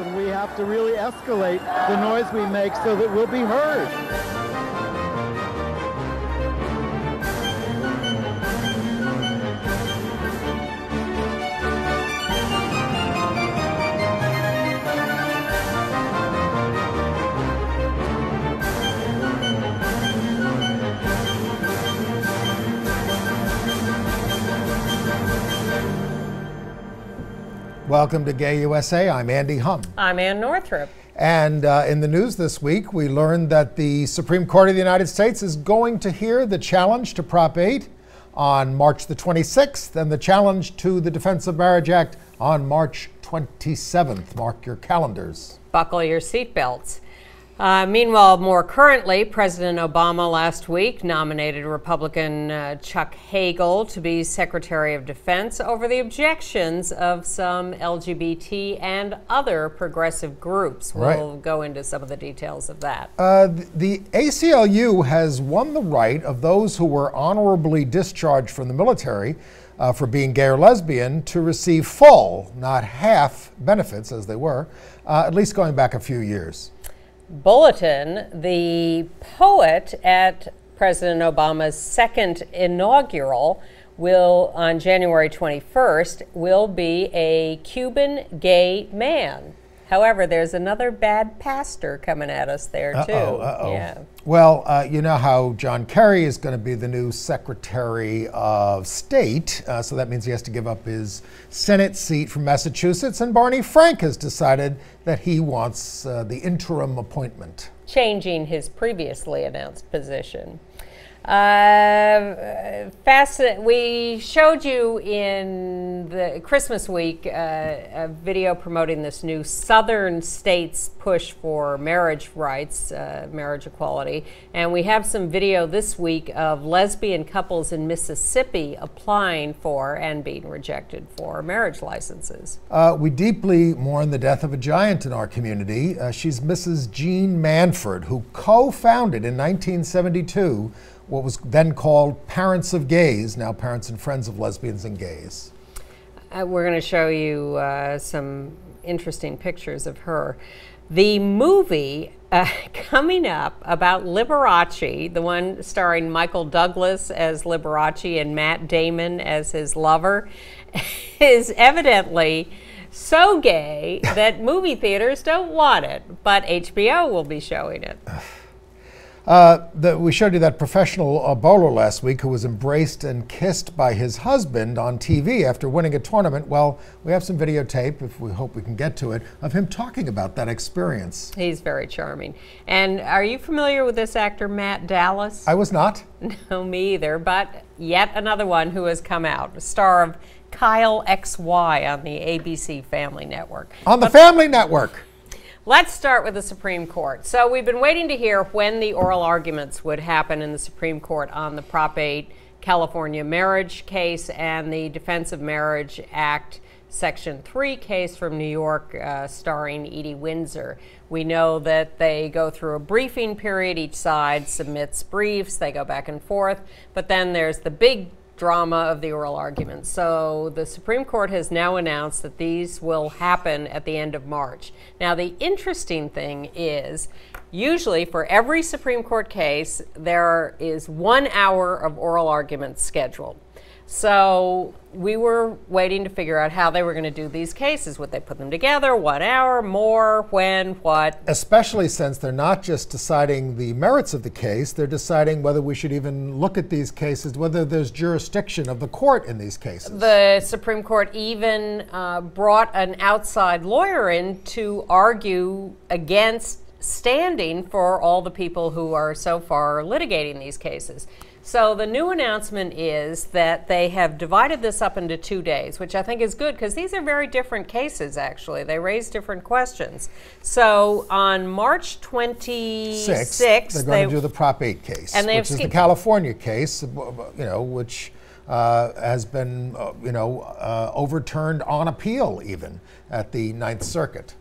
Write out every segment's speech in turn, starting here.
and we have to really escalate the noise we make so that we'll be heard. Welcome to Gay USA. I'm Andy Hum. I'm Ann Northrup. And in the news this week, we learned that the Supreme Court of the United States is going to hear the challenge to Prop 8 on March the 26th and the challenge to the Defense of Marriage Act on March 27th. Mark your calendars. Buckle your seatbelts. Meanwhile, more currently, President Obama last week nominated Republican Chuck Hagel to be Secretary of Defense over the objections of some LGBT and other progressive groups. We'll go into some of the details of that. The ACLU has won the right of those who were honorably discharged from the military for being gay or lesbian to receive full, not half, benefits as they were, at least going back a few years. Bulletin, the poet at President Obama's second inaugural, will, on January 21st, will be a Cuban gay man. However, there's another bad pastor coming at us there, too. Yeah. Well, you know how John Kerry is going to be the new Secretary of State, so that means he has to give up his Senate seat from Massachusetts, and Barney Frank has decided that he wants the interim appointment. Changing his previously announced position. We showed you in the Christmas week a video promoting this new Southern states push for marriage rights, marriage equality, and we have some video this week of lesbian couples in Mississippi applying for and being rejected for marriage licenses. We deeply mourn the death of a giant in our community. She's Mrs. Jean Manford, who co-founded in 1972 what was then called Parents of Gays, now Parents and Friends of Lesbians and Gays. We're going to show you some interesting pictures of her. The movie coming up about Liberace, the one starring Michael Douglas as Liberace and Matt Damon as his lover, is evidently so gay that movie theaters don't want it, but HBO will be showing it. We showed you that professional bowler last week who was embraced and kissed by his husband on TV after winning a tournament. Well, we have some videotape, if we hope we can get to it, of him talking about that experience. He's very charming. And are you familiar with this actor, Matt Dallas? I was not. No, me either, but yet another one who has come out, a star of Kyle XY on the ABC Family Network. On the Family Network. Let's start with the Supreme Court. So we've been waiting to hear when the oral arguments would happen in the Supreme Court on the Prop 8 California marriage case and the Defense of Marriage Act Section 3 case from New York starring Edie Windsor. We know that they go through a briefing period. Each side submits briefs. They go back and forth. But then there's the big drama of the oral arguments. So the Supreme Court has now announced that these will happen at the end of March. Now, the interesting thing is, usually for every Supreme Court case, there is 1 hour of oral arguments scheduled. So we were waiting to figure out how they were going to do these cases. Would they put them together, 1 hour, more, when, what? Especially since they're not just deciding the merits of the case, they're deciding whether we should even look at these cases, whether there's jurisdiction of the court in these cases. The Supreme Court even brought an outside lawyer in to argue against standing for all the people who are so far litigating these cases. So the new announcement is that they have divided this up into 2 days, which I think is good because these are very different cases, actually. They raise different questions. So on March 26th, they're going to do the Prop 8 case, which is the California case, which has been, overturned on appeal even at the Ninth Circuit.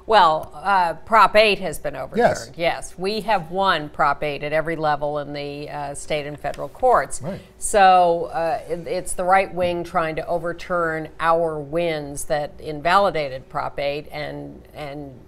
Well, Prop 8 has been overturned. Yes. Yes, we have won Prop 8 at every level in the state and federal courts. Right. So it's the right wing trying to overturn our wins that invalidated Prop 8 and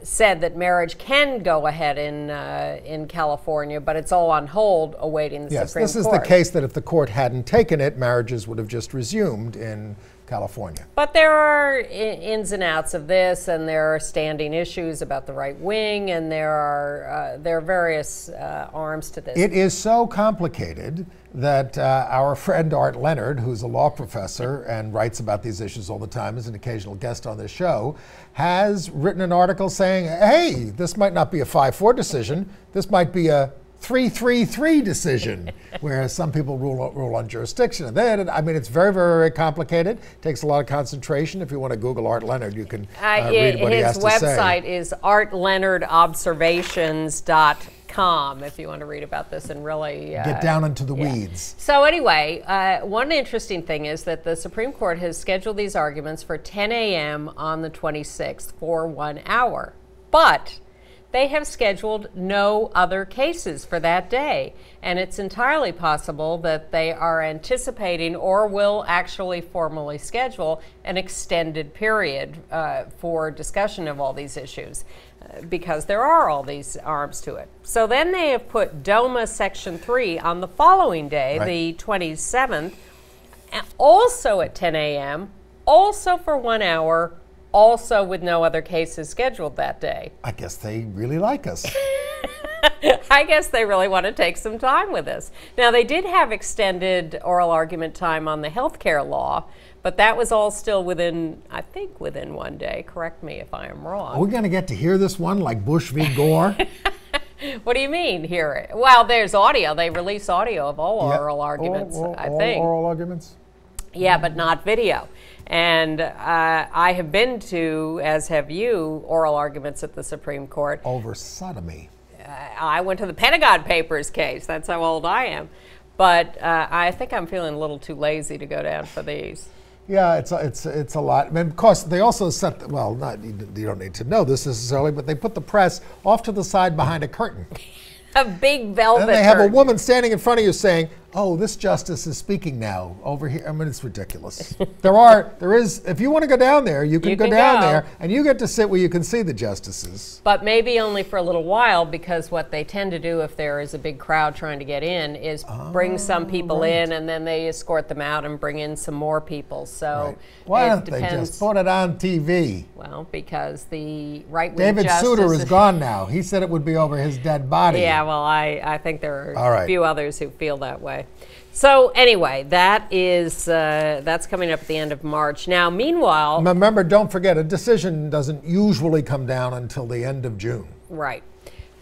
said that marriage can go ahead in California, but it's all on hold awaiting the Yes, Supreme this is Court. the case that if the court hadn't taken it, marriages would have just resumed in California. But there are ins and outs of this, and there are standing issues about the right wing, and there are various arms to this. It is so complicated that our friend Art Leonard, who's a law professor and writes about these issues all the time, is an occasional guest on this show, has written an article saying, hey, this might not be a 5-4 decision, this might be a 3-3-3 decision, whereas some people rule on jurisdiction. And then, I mean, it's very, very, very complicated. It takes a lot of concentration. If you want to Google Art Leonard, you can read what he has to say. His website is artleonardobservations.com if you want to read about this and really get down into the weeds. So anyway, one interesting thing is that the Supreme Court has scheduled these arguments for 10 a.m. on the 26th for 1 hour. But they have scheduled no other cases for that day, and it's entirely possible that they are anticipating or will actually formally schedule an extended period for discussion of all these issues, because there are all these arms to it. So then they have put DOMA Section 3 on the following day, Right. the 27th, also at 10 a.m., also for 1 hour, also with no other cases scheduled that day. I guess they really like us. I guess they really want to take some time with this. Now, they did have extended oral argument time on the health care law, but that was all still within, I think, within 1 day. Correct me if I am wrong. Are we going to get to hear this one like Bush v. Gore? What do you mean, hear it? Well, there's audio. They release audio of all oral arguments, I think. All oral arguments? Yeah, but not video. And I have been to, as have you, oral arguments at the Supreme Court. Over sodomy. I went to the Pentagon Papers case. That's how old I am. But I think I'm feeling a little too lazy to go down for these. Yeah, it's a lot. And of course, they also set, well, you don't need to know this necessarily, but they put the press off to the side behind a curtain. A big velvet And they have curtain. a woman standing in front of you saying, oh, this justice is speaking now over here. I mean, it's ridiculous. There is, if you want to go down there, you can go down there, and you get to sit where you can see the justices. But maybe only for a little while, because what they tend to do if there is a big crowd trying to get in is bring some people in, and then they escort them out and bring in some more people. So Why it don't depends. they just put it on TV? Well, because the right-wing David justice Souter is gone now. He said it would be over his dead body. Yeah, well, I think there are All right. a few others who feel that way. So anyway, that's coming up at the end of March. Now, meanwhile, Remember, don't forget, a decision doesn't usually come down until the end of June. right.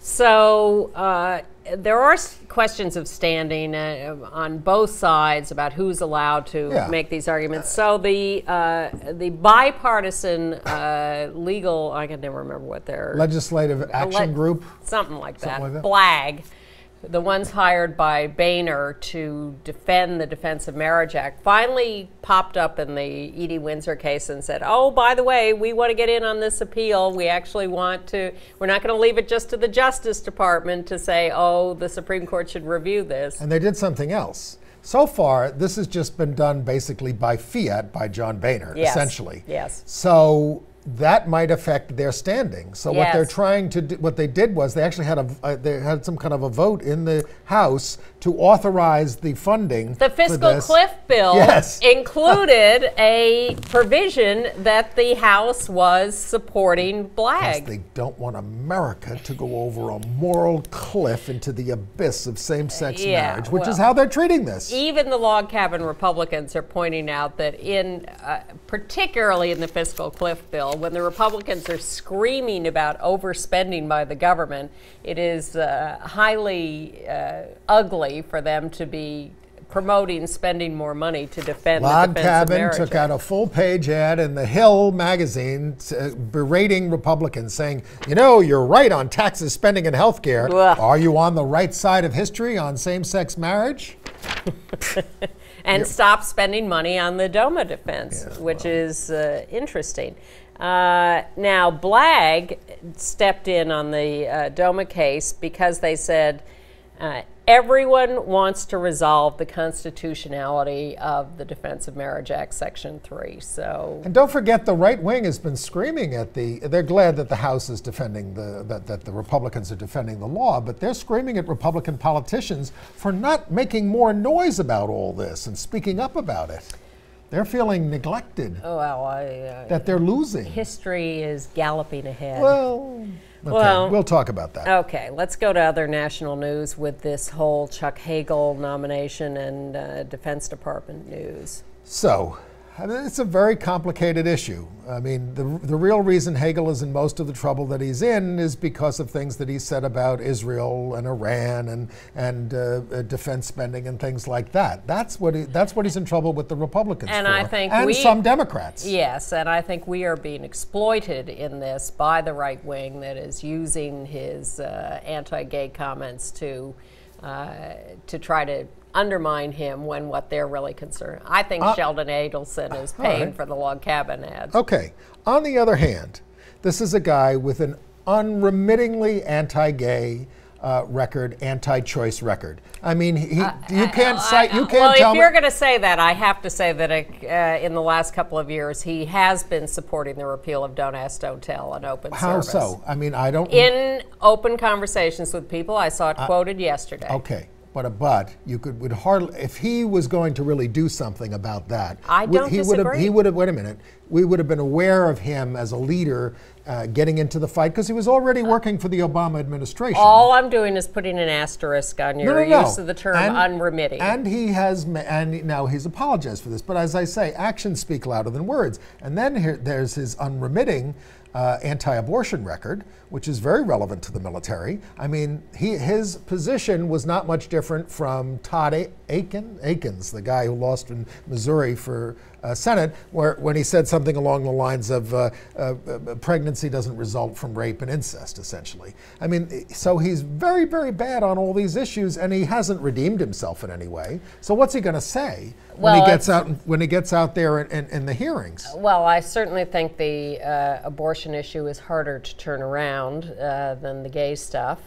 So there are questions of standing on both sides about who's allowed to make these arguments. So the bipartisan legal, I can never remember what they're Legislative Action Group. something like that. like that. BLAG, the ones hired by Boehner to defend the Defense of Marriage Act, finally popped up in the Edie Windsor case and said, oh, by the way, we want to get in on this appeal. We actually want to, we're not going to leave it just to the Justice Department to say, oh, the Supreme Court should review this. And they did something else. So far, this has just been done basically by fiat by John Boehner, Yes. essentially. Yes. So that might affect their standing. So what they're Yes. trying to do, what they did was they actually had they had some kind of a vote in the House to authorize the funding. The for fiscal this. cliff bill Yes. included a provision that the House was supporting Because BLAG. they don't want America to go over a moral cliff into the abyss of same-sex Yeah, marriage, which is well, how they're treating this. Even the log cabin Republicans are pointing out that particularly in the fiscal cliff bill, when the Republicans are screaming about overspending by the government, it is highly ugly for them to be promoting spending more money to defend the Log Defense of Cabin Marriage took Act. out a full-page ad in the Hill magazine berating Republicans, saying, you know, you're right on taxes, spending, and health care. Ugh. Are you on the right side of history on same-sex marriage? And stop spending money on the DOMA defense, which is interesting. Now, BLAG stepped in on the DOMA case because they said everyone wants to resolve the constitutionality of the Defense of Marriage Act, Section 3. So, and don't forget, the right wing has been screaming at they're glad that the House is defending that the Republicans are defending the law, but they're screaming at Republican politicians for not making more noise about all this and speaking up about it. They're feeling neglected, that they're losing. History is galloping ahead. Well, okay, we'll talk about that. Okay, let's go to other national news with this whole Chuck Hagel nomination and Defense Department news. So, I mean, it's a very complicated issue. I mean, the real reason Hagel is in most of the trouble that he's in is because of things that he said about Israel and Iran and defense spending and things like that. That's what he's in trouble with the Republicans and for, I think some Democrats. Yes, and I think we are being exploited in this by the right wing that is using his anti-gay comments to try to undermine him when what they're really concerned. I think Sheldon Adelson is paying for the log cabin ads. Okay. On the other hand, this is a guy with an unremittingly anti-gay record, anti-choice record. I mean, you can't cite. You can't well, tell if me. you're going to say that, I have to say that in the last couple of years, he has been supporting the repeal of Don't Ask, Don't Tell on open How service. so? I mean, I don't. In open conversations with people, I saw it quoted yesterday. Okay. But you would hardly, if he was going to really do something about that, I don't disagree. He would have, wait a minute, we would have been aware of him as a leader getting into the fight because he was already working for the Obama administration. All I'm doing is putting an asterisk on your use of the term unremitting. And he has, and now he's apologized for this, but as I say, actions speak louder than words. And then there's his unremitting anti-abortion record, which is very relevant to the military. I mean, his position was not much different from Todd Akins, the guy who lost in Missouri for Senate, when he said something along the lines of pregnancy doesn't result from rape and incest, essentially. I mean, so he's very, very bad on all these issues, and he hasn't redeemed himself in any way. So what's he going to say when he gets out there in the hearings? Well, I certainly think the abortion issue is harder to turn around than the gay stuff.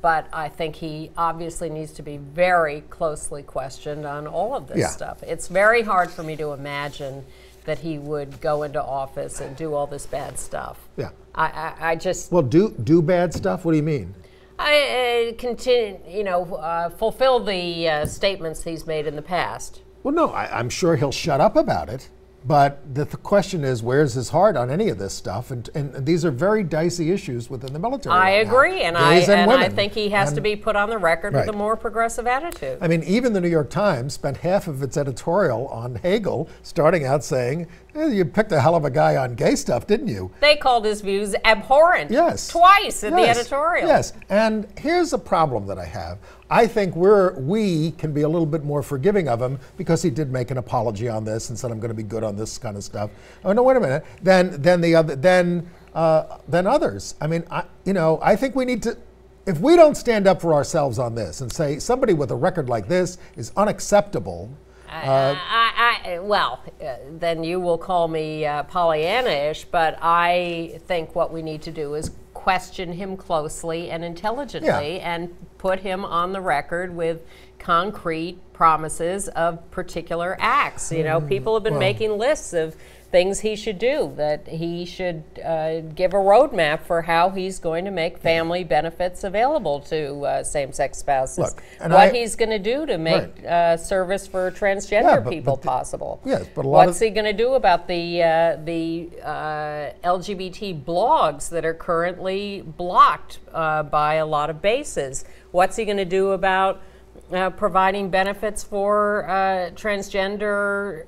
But I think he obviously needs to be very closely questioned on all of this stuff. It's very hard for me to imagine that he would go into office and do all this bad stuff. Yeah. I just... Well, do bad stuff? What do you mean? Fulfill the statements he's made in the past. Well, no, I'm sure he'll shut up about it. But the question is, where's his heart on any of this stuff? And these are very dicey issues within the military. I agree, and I think he has to be put on the record with a more progressive attitude. I mean, even the New York Times spent half of its editorial on Hagel, starting out saying, you picked a hell of a guy on gay stuff, didn't you? They called his views abhorrent. Yes. Twice in the editorial. Yes, and here's a problem that I have. I think we can be a little bit more forgiving of him because he did make an apology on this and said, I'm going to be good on this kind of stuff. Oh, no, wait a minute. Then others. I mean, I think we need to, if we don't stand up for ourselves on this and say somebody with a record like this is unacceptable. Then you will call me Pollyanna-ish, but I think what we need to do is question him closely and intelligently and put him on the record with concrete promises of particular acts. People have been making lists of things he should do, that he should give a roadmap for how he's going to make family benefits available to same-sex spouses. Look, he's going to do to make service for transgender people possible. Yes, but what's he going to do about the LGBT blogs that are currently blocked by a lot of bases? What's he going to do about providing benefits for transgender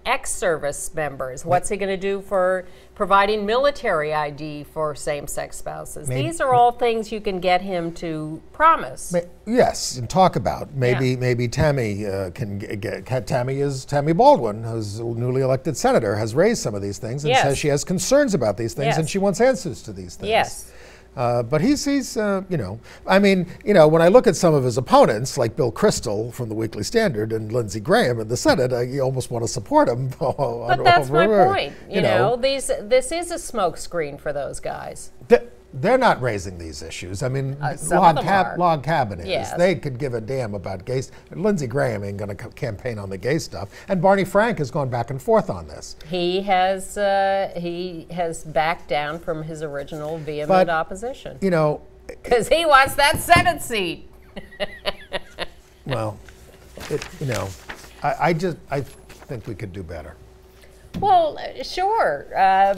ex-service members? What's he going to do for providing military ID for same-sex spouses? These are all things you can get him to promise. Yes, and talk about. Maybe Tammy can get. Tammy Baldwin, who's a newly elected senator, has raised some of these things and says she has concerns about these things and she wants answers to these things. Yes. But he's you know, I mean, you know, when I look at some of his opponents, like Bill Kristol from the Weekly Standard and Lindsey Graham in the Senate, you almost want to support him. But that's my point. You know, this is a smokescreen for those guys. They're not raising these issues. I mean, log cabin is. Yes. They could give a damn about gay. Lindsey Graham ain't going to campaign on the gay stuff, and Barney Frank has gone back and forth on this. He has backed down from his original vehement opposition. You know, because he wants that Senate seat. Well, you know, I think we could do better. Well, sure,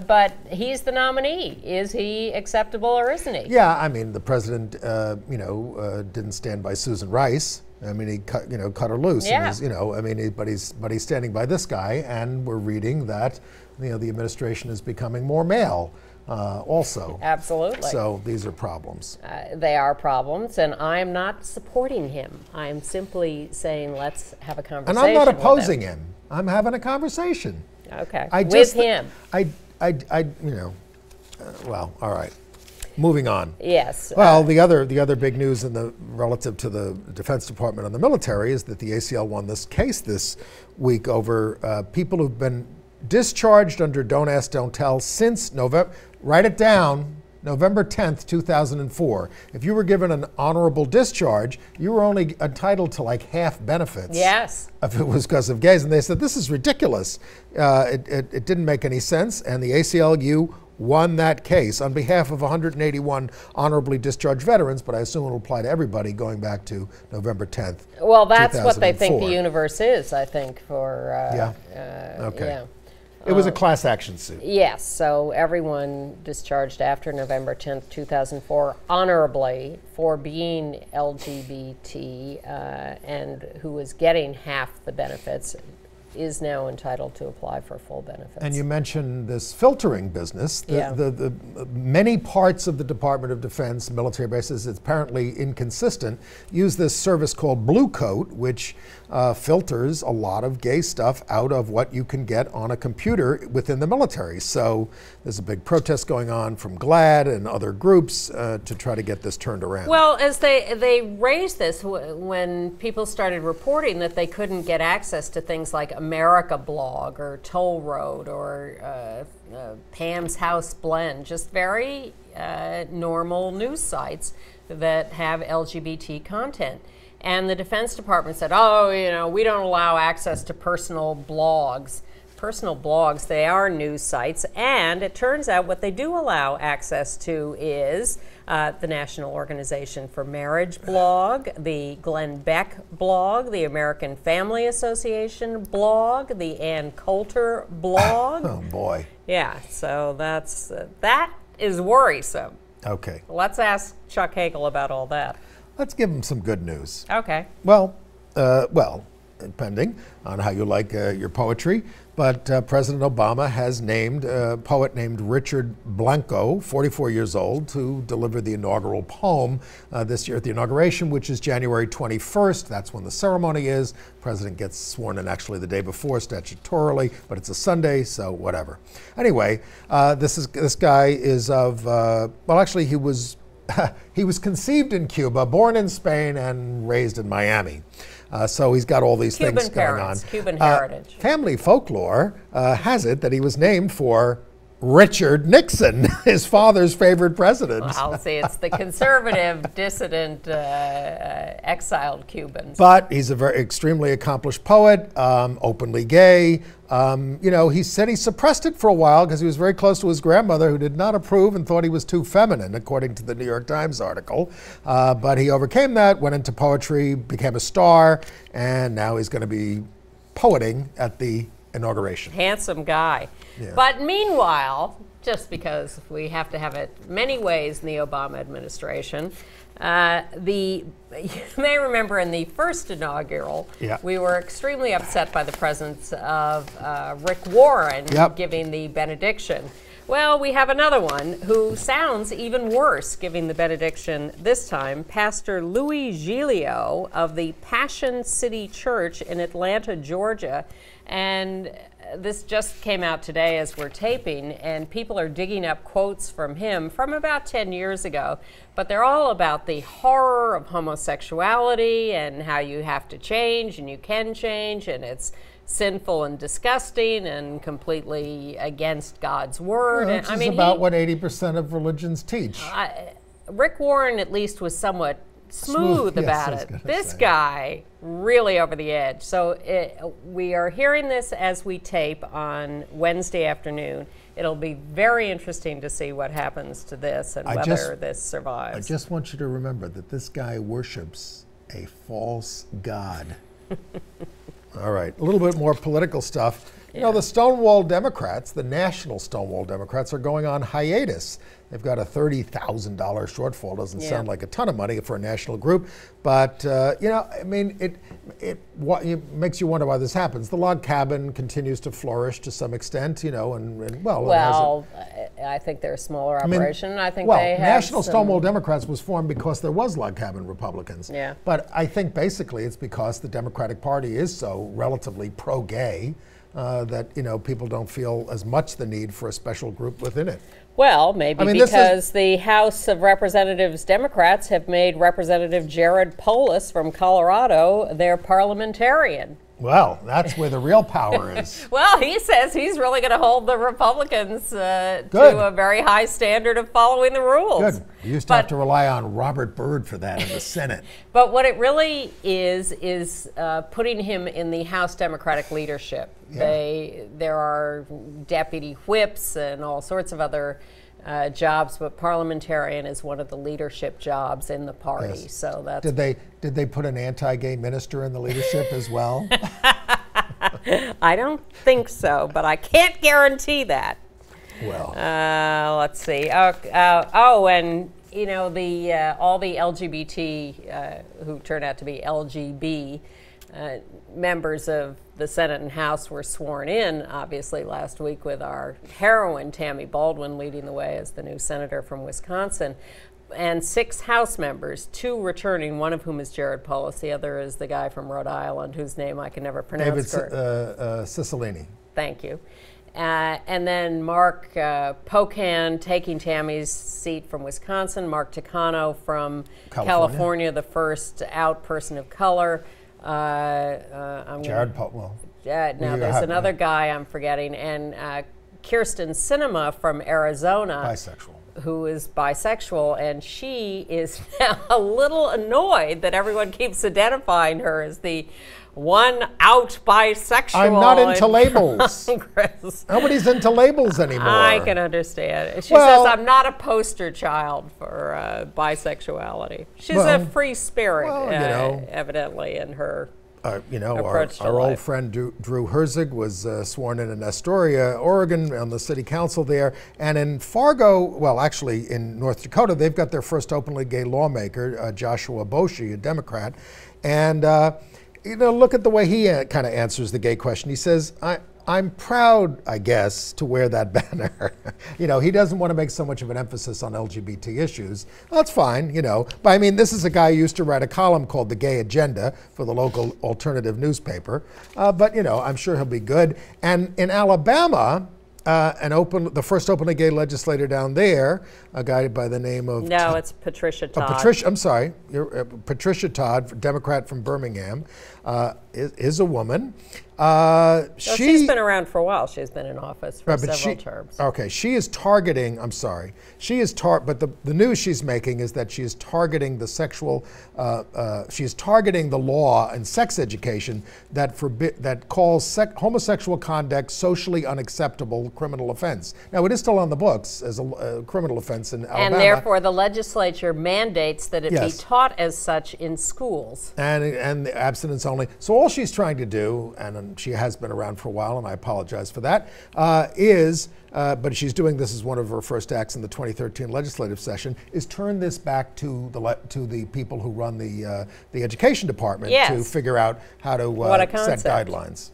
but he's the nominee. Is he acceptable or isn't he? Yeah, I mean, the president, you know, didn't stand by Susan Rice. I mean, he cut her loose. Yeah. And you know, I mean, but he's standing by this guy, and we're reading that, you know, the administration is becoming more male, also. Absolutely. So these are problems. They are problems, and I'm not supporting him. I'm simply saying let's have a conversation. And I'm not with opposing him. I'm having a conversation. Okay. With him. You know, well, all right. Moving on. Yes. Well, the other big news relative to the Defense Department and the military is that the ACL won this case this week over people who've been discharged under Don't Ask, Don't Tell since November. Write it down. November 10th, 2004. If you were given an honorable discharge, you were only entitled to like half benefits. Yes. If it was because of gays. And they said, this is ridiculous. It didn't make any sense. And the ACLU won that case on behalf of 181 honorably discharged veterans, but I assume it'll apply to everybody going back to November 10th. Well, that's what they think the universe is, I think, for. Okay. Yeah. It was a class action suit. Yes, so everyone discharged after November 10th, 2004, honorably for being LGBT and who was getting half the benefits is now entitled to apply for full benefits. And you mentioned this filtering business. The many parts of the Department of Defense, military bases, it's apparently inconsistent, use this service called Blue Coat, which filters a lot of gay stuff out of what you can get on a computer within the military. So there's a big protest going on from GLAAD and other groups to try to get this turned around. Well, as they raised this when people started reporting that they couldn't get access to things like America Blog or Toll Road or Pam's House Blend, just very normal news sites that have LGBT content. And the Defense Department said, oh, you know, we don't allow access to personal blogs. Personal blogs, they are news sites, and it turns out what they do allow access to is the National Organization for Marriage blog, the Glenn Beck blog, the American Family Association blog, the Ann Coulter blog. Oh, boy. Yeah, so that is worrisome. Okay. Let's ask Chuck Hagel about all that. Let's give him some good news. Okay. Well, depending on how you like your poetry, but President Obama has named a poet named Richard Blanco, 44 years old, to deliver the inaugural poem this year at the inauguration, which is January 21st. That's when the ceremony is. The president gets sworn in actually the day before statutorily, but it's a Sunday, so whatever. Anyway, this guy is of, well, actually he was conceived in Cuba, born in Spain, and raised in Miami. So he's got all these things going on. Cuban heritage. Family folklore has it that he was named for Richard Nixon, his father's favorite president. I'll see, it's the conservative, dissident, exiled Cubans. But he's a very extremely accomplished poet, openly gay. You know, he said he suppressed it for a while because he was very close to his grandmother, who did not approve and thought he was too feminine, according to the New York Times article. But he overcame that, went into poetry, became a star, and now he's going to be poeting at the inauguration. Handsome guy. Yeah. But meanwhile, just because we have to have it many ways in the Obama administration, you may remember in the first inaugural, we were extremely upset by the presence of Rick Warren giving the benediction. Well, we have another one who sounds even worse giving the benediction this time, Pastor Louis Giglio of the Passion City Church in Atlanta, Georgia. And this just came out today as we're taping, and people are digging up quotes from him from about 10 years ago. But they're all about the horror of homosexuality and how you have to change and you can change, and it's sinful and disgusting and completely against God's word. Which is about what 80% of religions teach. Rick Warren at least was somewhat smooth about it. This guy really over the edge. So we are hearing this as we tape on Wednesday afternoon. It'll be very interesting to see what happens to this and whether this survives. I just want you to remember that this guy worships a false god. All right, a little bit more political stuff. You know, the Stonewall Democrats, the national Stonewall Democrats, are going on hiatus. They've got a $30,000 shortfall. Doesn't sound like a ton of money for a national group, but you know, I mean, it makes you wonder why this happens. The log cabin continues to flourish to some extent, you know, and well, I think they're a smaller operation. I think well, they have National Stonewall Democrats was formed because there was log cabin Republicans. Yeah. But I think basically it's because the Democratic Party is so relatively pro-gay that, you know, people don't feel as much the need for a special group within it. Well, maybe because the House of Representatives Democrats have made Representative Jared Polis from Colorado their parliamentarian. Well, that's where the real power is. Well, he says he's really going to hold the Republicans to a very high standard of following the rules. Good. You used to have to rely on Robert Byrd for that in the Senate. But what it really is putting him in the House Democratic leadership. Yeah. There are deputy whips and all sorts of other jobs, but parliamentarian is one of the leadership jobs in the party. Yes. So that's did they put an anti-gay minister in the leadership as well? I don't think so, but I can't guarantee that. Well, let's see. And you know, all the LGBT who turned out to be LGB members of the Senate and House were sworn in, obviously, last week with our heroine, Tammy Baldwin, leading the way as the new senator from Wisconsin. And 6 House members, 2 returning, one of whom is Jared Polis, the other is the guy from Rhode Island, whose name I can never pronounce. David Cicilline. Thank you. And then Mark Pocan taking Tammy's seat from Wisconsin, Mark Takano from California, the first out person of color. Jared Polis. Now there's another guy I'm forgetting, and Kirsten Sinema from Arizona. Bisexual. Who is bisexual, and she is now a little annoyed that everyone keeps identifying her as the one out bisexual. I'm not into labels. Congress. Nobody's into labels anymore. I can understand. She says, I'm not a poster child for bisexuality. She's a free spirit, evidently, in her you know, our old friend Drew Herzig was sworn in Astoria, Oregon, on the city council there. And in Fargo, well, actually in North Dakota, they've got their first openly gay lawmaker, Joshua Boshi, a Democrat. And, you know, look at the way he kind of answers the gay question. He says, I'm proud, I guess, to wear that banner. You know, he doesn't want to make so much of an emphasis on LGBT issues. That's fine, you know. But I mean, this is a guy who used to write a column called The Gay Agenda for the local alternative newspaper. But, you know, I'm sure he'll be good. And in Alabama, the first openly gay legislator down there, a guy by the name of... No, it's Patricia Todd. I'm sorry. Patricia Todd, Democrat from Birmingham, is a woman. She's been around for a while. She's been in office for several terms. Okay, she is targeting, but the news she's making is that she is targeting the sexual, she is targeting the law and sex education that calls homosexual conduct socially unacceptable criminal offense. Now, it is still on the books as a criminal offense in Alabama. And therefore, the legislature mandates that it be taught as such in schools. And the abstinence only. So all she's trying to do, and she has been around for a while, and I apologize for that, but she's doing this as one of her first acts in the 2013 legislative session, is turn this back to the people who run the education department to figure out how to set guidelines.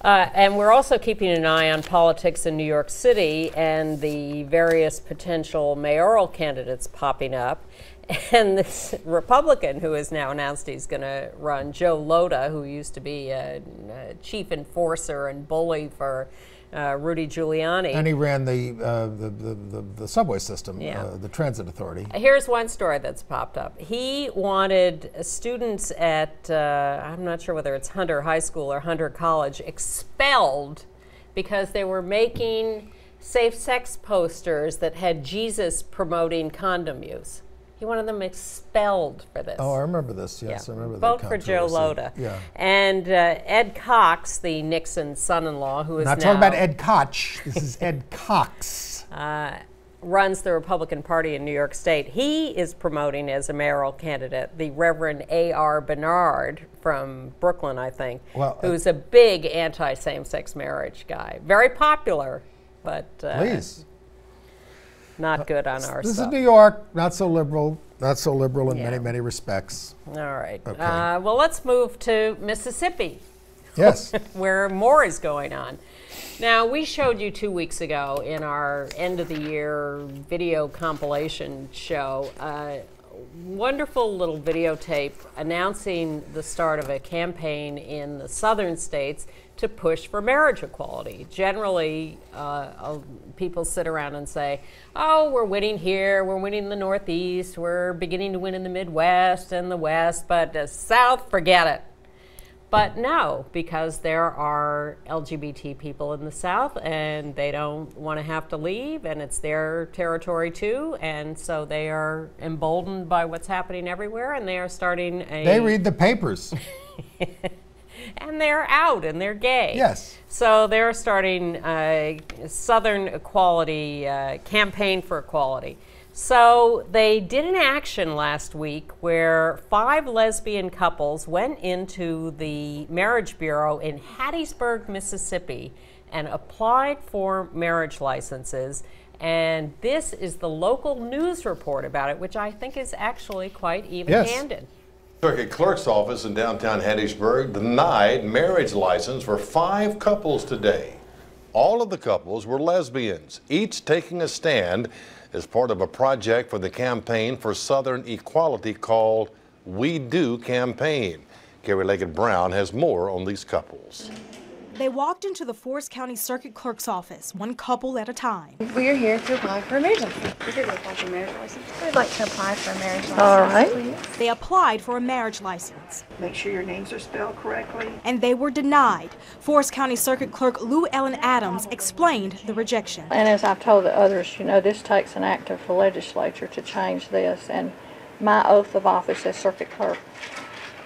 And we're also keeping an eye on politics in New York City and the various potential mayoral candidates popping up. And this Republican who has now announced he's going to run, Joe Lhota, who used to be a chief enforcer and bully for Rudy Giuliani. And he ran the subway system, the transit authority. Here's one story that's popped up. He wanted students at, I'm not sure whether it's Hunter High School or Hunter College, expelled because they were making safe sex posters that had Jesus promoting condom use. He wanted them expelled for this. Oh, I remember this. Yes, I remember that. Vote for Joe Lhota. Yeah. And Ed Cox, the Nixon son-in-law, who is not talking about Ed Koch. This is Ed Cox. Runs the Republican Party in New York State. He is promoting as a mayoral candidate the Reverend A.R. Bernard from Brooklyn, I think, who's a big anti-same-sex marriage guy. Very popular, but please. Not good on our This stuff. is New York, not so liberal in many, many respects. All right. Okay. Well, let's move to Mississippi. Yes. Where more is going on. Now, we showed you 2 weeks ago in our end of the year video compilation show a wonderful little videotape announcing the start of a campaign in the southern states to push for marriage equality. Generally, people sit around and say, oh, we're winning here, we're winning in the Northeast, we're beginning to win in the Midwest and the West, but the South, forget it. But no, because there are LGBT people in the South and they don't want to have to leave, and it's their territory too, and so they are emboldened by what's happening everywhere, and they are starting a... They read the papers. And they're out and they're gay. Yes. So they're starting a Southern equality campaign for equality. So they did an action last week where 5 lesbian couples went into the Marriage Bureau in Hattiesburg, Mississippi, and applied for marriage licenses. And this is the local news report about it, which I think is actually quite even-handed. Yes. Circuit Clerk's office in downtown Hattiesburg denied marriage license for 5 couples today. All of the couples were lesbians, each taking a stand as part of a project for the Campaign for Southern Equality called We Do Campaign. Carrie Leggett Brown has more on these couples. They walked into the Forest County Circuit Clerk's office, one couple at a time. We are here to apply for a marriage license. We did apply for a marriage license. We'd like to apply for a marriage license. All right. Please. They applied for a marriage license. Make sure your names are spelled correctly. And they were denied. Forest County Circuit Clerk Lou Ellen Adams explained the rejection. And as I've told the others, you know, this takes an act of the legislature to change this. And my oath of office as Circuit Clerk,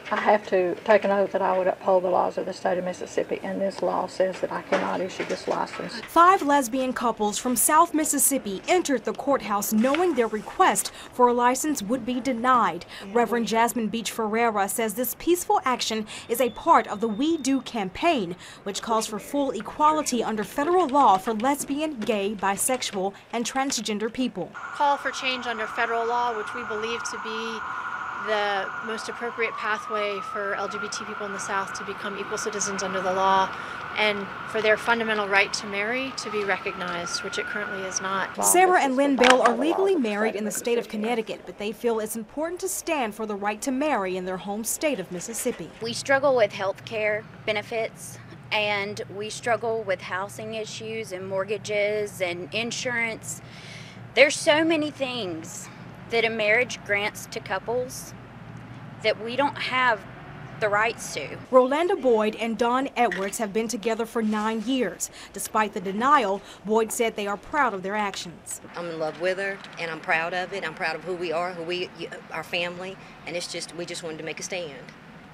I have to take an oath that I would uphold the laws of the state of Mississippi, and this law says that I cannot issue this license. 5 lesbian couples from South Mississippi entered the courthouse knowing their request for a license would be denied. Reverend Jasmine Beach Ferreira says this peaceful action is a part of the We Do campaign, which calls for full equality under federal law for lesbian, gay, bisexual, and transgender people. Call for change under federal law, which we believe to be the most appropriate pathway for LGBT people in the South to become equal citizens under the law and for their fundamental right to marry to be recognized, which it currently is not. Sarah and Lynn Bell are legally married in the state of Connecticut, but they feel it's important to stand for the right to marry in their home state of Mississippi. We struggle with health care benefits, and we struggle with housing issues and mortgages and insurance. There's so many things that a marriage grants to couples that we don't have the rights to. Rolanda Boyd and Don Edwards have been together for 9 years. Despite the denial, Boyd said they are proud of their actions. I'm in love with her, and I'm proud of it. I'm proud of who we are, our family, and we just wanted to make a stand.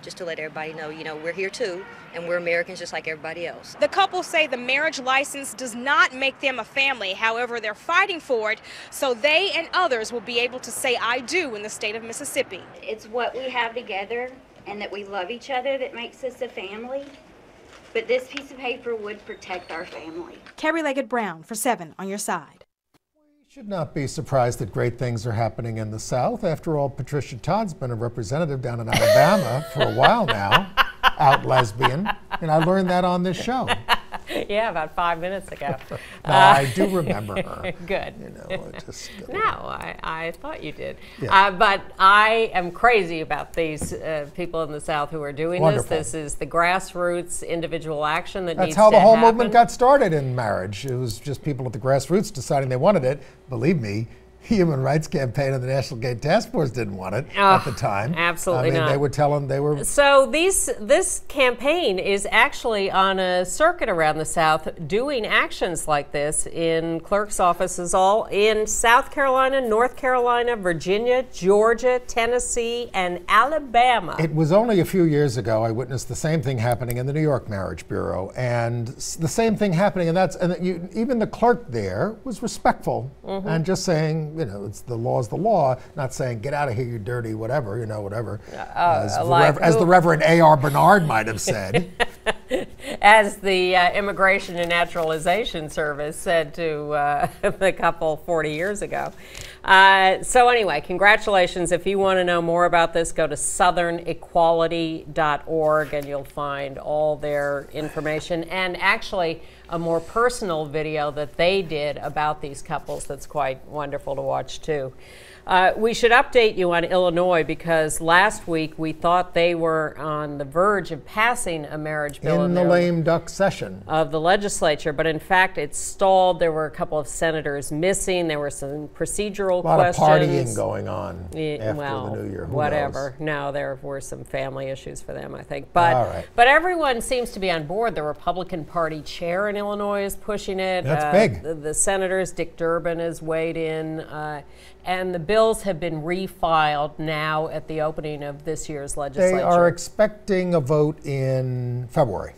Just to let everybody know, you know, we're here too, and we're Americans just like everybody else. The couple say the marriage license does not make them a family. However, they're fighting for it so they and others will be able to say I do in the state of Mississippi. It's what we have together and that we love each other that makes us a family. But this piece of paper would protect our family. Carrie Leggett Brown for 7 on your side. Should not be surprised that great things are happening in the South. After all, Patricia Todd's been a representative down in Alabama for a while now, out lesbian, and I learned that on this show. Yeah, about 5 minutes ago. No, I do remember her. Good. You know, No, I thought you did. Yeah. But I am crazy about these people in the South who are doing Wonderful. this. This is the grassroots individual action that That's needs how to the whole happen. movement got started in marriage. It was just people at the grassroots deciding they wanted it. Believe me, Human Rights Campaign and the National Gay Task Force didn't want it at the time. Absolutely I mean, not. they were telling they were. So this campaign is actually on a circuit around the South, doing actions like this in clerks' offices all in South Carolina, North Carolina, Virginia, Georgia, Tennessee, and Alabama. It was only a few years ago I witnessed the same thing happening in the New York Marriage Bureau, and the same thing happening, and even the clerk there was respectful and just saying, you know, it's the law's the law, not saying get out of here, you dirty whatever, you know, whatever. As the Reverend A.R. Bernard might have said. As the Immigration and Naturalization Service said to the couple 40 years ago. So anyway, congratulations. If you want to know more about this, go to southernequality.org and you'll find all their information, and actually a more personal video that they did about these couples that's quite wonderful to watch too. We should update you on Illinois, because last week we thought they were on the verge of passing a marriage bill in the lame duck session of the legislature, but in fact it stalled. There were a couple of senators missing. There were some procedural questions. A lot of partying going on after the New Year. Who whatever. knows? No, there were some family issues for them, I think. But but everyone seems to be on board. The Republican Party chair in Illinois is pushing it. That's big. The senators, Dick Durbin, has weighed in. And the bills have been refiled now at the opening of this year's legislature. They are expecting a vote in February.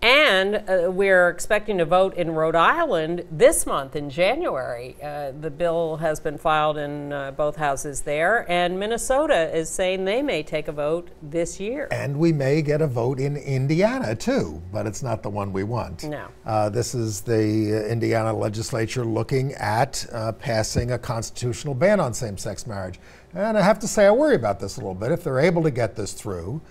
And we're expecting to vote in Rhode Island this month in January. The bill has been filed in both houses there, and Minnesota is saying they may take a vote this year. And we may get a vote in Indiana too, but it's not the one we want. No. This is the Indiana legislature looking at passing a constitutional ban on same-sex marriage. And I have to say I worry about this a little bit if they're able to get this through.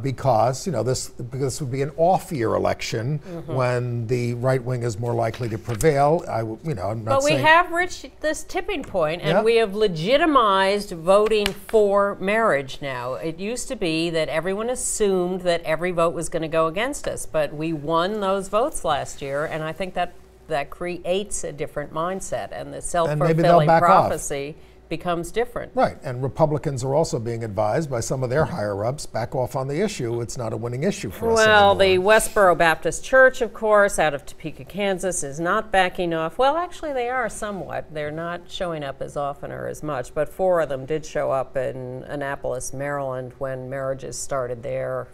Because this would be an off-year election when the right wing is more likely to prevail. I'm not but we have reached this tipping point, and we have legitimized voting for marriage now. It used to be that everyone assumed that every vote was going to go against us, but we won those votes last year, and I think that creates a different mindset, and the self-fulfilling prophecy becomes different. Right, and Republicans are also being advised by some of their higher-ups, back off on the issue. It's not a winning issue for us anymore. Well, the Westboro Baptist Church, of course, out of Topeka, Kansas, is not backing off. Well, actually, they are somewhat. They're not showing up as often or as much, but 4 of them did show up in Annapolis, Maryland, when marriages started there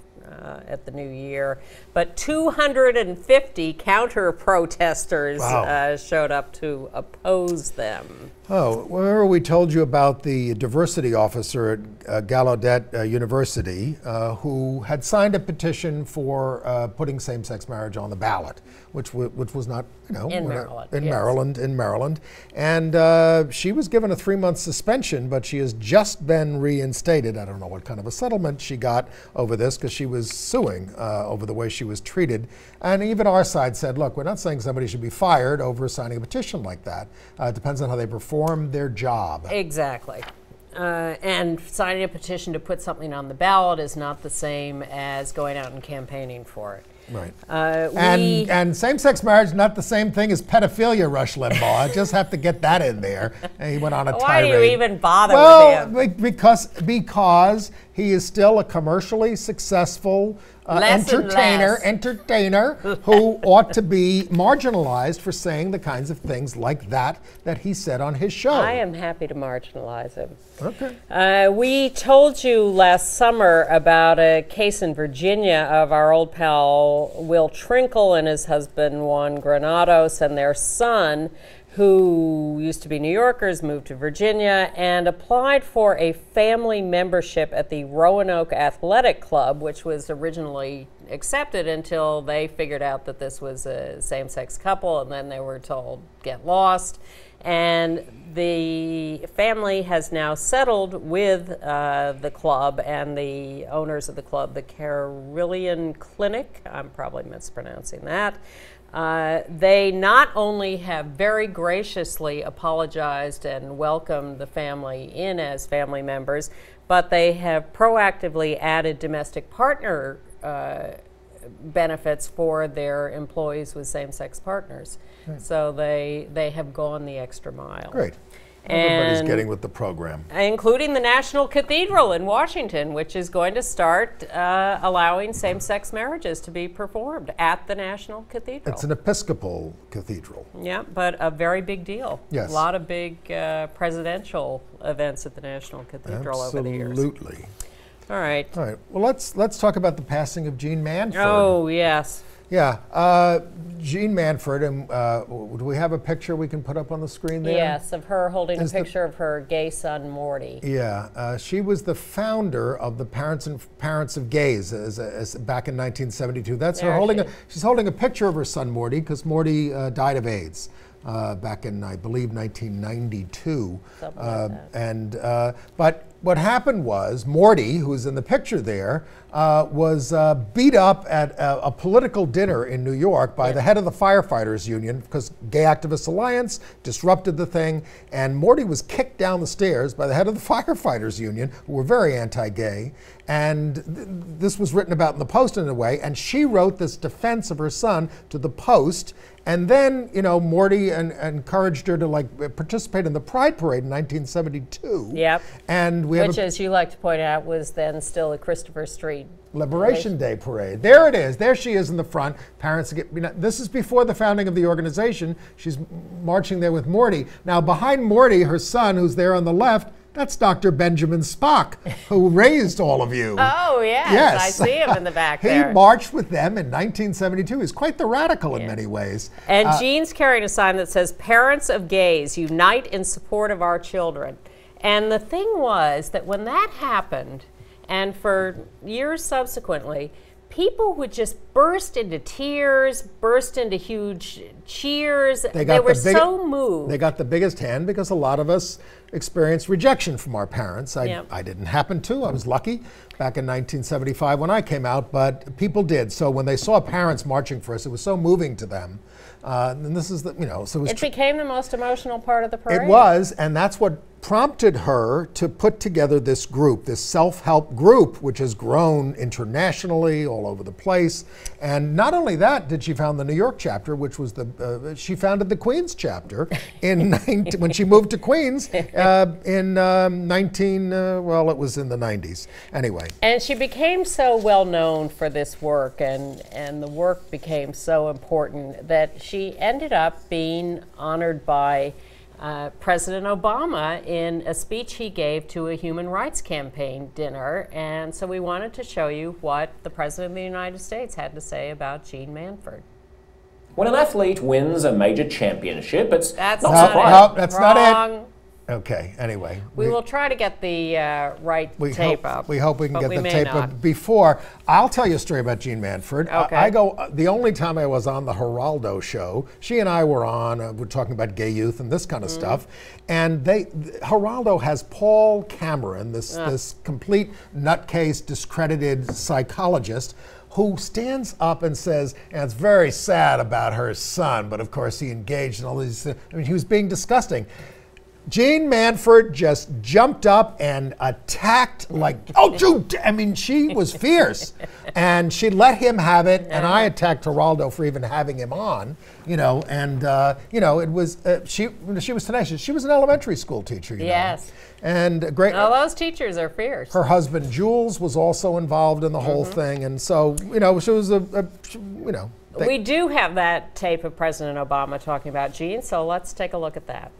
at the new year. But 250 counter-protesters showed up to oppose them. Oh, remember we told you about the diversity officer at Gallaudet University who had signed a petition for putting same-sex marriage on the ballot, which was not, in Maryland. And she was given a 3-month suspension, but she has just been reinstated. I don't know what kind of a settlement she got over this, because she was suing over the way she was treated. And even our side said, look, we're not saying somebody should be fired over signing a petition like that. It depends on how they perform their job. Exactly. And signing a petition to put something on the ballot is not the same as going out and campaigning for it. Right. And same-sex marriage, not the same thing as pedophilia, Rush Limbaugh. I just have to get that in there. And he went on a tirade. Why do you even bother with him? Well, because he is still a commercially successful entertainer who ought to be marginalized for saying the kinds of things like that he said on his show. I am happy to marginalize him. Okay. We told you last summer about a case in Virginia of our old pal Will Trinkle and his husband Juan Granados and their son, who used to be New Yorkers, moved to Virginia, and applied for a family membership at the Roanoke Athletic Club, which was originally accepted until they figured out that this was a same-sex couple, and then they were told, get lost. And the family has now settled with the club and the owners of the club, the Carilion Clinic. I'm probably mispronouncing that. They not only have very graciously apologized and welcomed the family in as family members, but they have proactively added domestic partner benefits for their employees with same-sex partners. Right. So they have gone the extra mile. Great. Everybody's getting with the program. Including the National Cathedral in Washington, which is going to start allowing same-sex marriages to be performed at the National Cathedral. It's an Episcopal cathedral. Yeah, but a very big deal. Yes. A lot of big presidential events at the National Cathedral over the years. Absolutely. All right. All right. Well, let's talk about the passing of Jean Manford. Oh, yes. Yeah, Jean Manford, and do we have a picture we can put up on the screen there? Yes, of her holding a picture of her gay son, Morty. Yeah, she was the founder of the Parents of Gays as back in 1972. That's her holding she's holding a picture of her son, Morty, because Morty died of AIDS. Back in, I believe, 1992. Something like that. But what happened was Morty, who's in the picture there, was beat up at a political dinner in New York by the head of the Firefighters Union because Gay Activists Alliance disrupted the thing, and Morty was kicked down the stairs by the head of the Firefighters Union, who were very anti-gay. And this was written about in the Post in a way, and she wrote this defense of her son to the Post. And then, you know, Morty encouraged her to participate in the Pride Parade in 1972. Yep. And which, as you like to point out, was then still a Christopher Street Liberation Day parade. There it is. There she is in the front. Parents get. This is before the founding of the organization. She's marching there with Morty. Now behind Morty, her son, who's there on the left. That's Dr. Benjamin Spock, who raised all of you. Oh, yes. I see him in the back there. He marched with them in 1972. He's quite the radical in many ways. And Jean's carrying a sign that says, "Parents of gays, unite in support of our children." And the thing was that when that happened, and for years subsequently, people would just burst into tears, burst into huge cheers. They were so moved. They got the biggest hand because a lot of us experienced rejection from our parents. I didn't happen to. I was lucky back in 1975 when I came out, but people did. So when they saw parents marching for us, it was so moving to them. And this is so it became the most emotional part of the parade. It was, and that's what prompted her to put together this group, this self-help group, which has grown internationally all over the place. And not only that did she found the New York chapter, which was she founded the Queens chapter when she moved to Queens in it was in the 90s. Anyway. And she became so well known for this work, and the work became so important that she ended up being honored by President Obama in a speech he gave to a Human Rights Campaign dinner. And so we wanted to show you what the President of the United States had to say about Jean Manford. When an athlete wins a major championship, it's that's not not that's Wrong. Not it. Okay, anyway. We will try to get the tape up. We hope we can get the tape up before. I'll tell you a story about Jean Manford. Okay. The only time I was on the Geraldo show, she and I were on, we're talking about gay youth and this kind of stuff. And Geraldo has Paul Cameron, this complete nutcase, discredited psychologist, who stands up and says, and it's very sad about her son, but of course he engaged in all these things. I mean, he was being disgusting. Jean Manford just jumped up and attacked she was fierce. And she let him have it, and I attacked Geraldo for even having him on, it was, she was tenacious. She was an elementary school teacher, Yes. And great. All those teachers are fierce. Her husband, Jules, was also involved in the whole thing, and so, she was We do have that tape of President Obama talking about Jean, so let's take a look at that.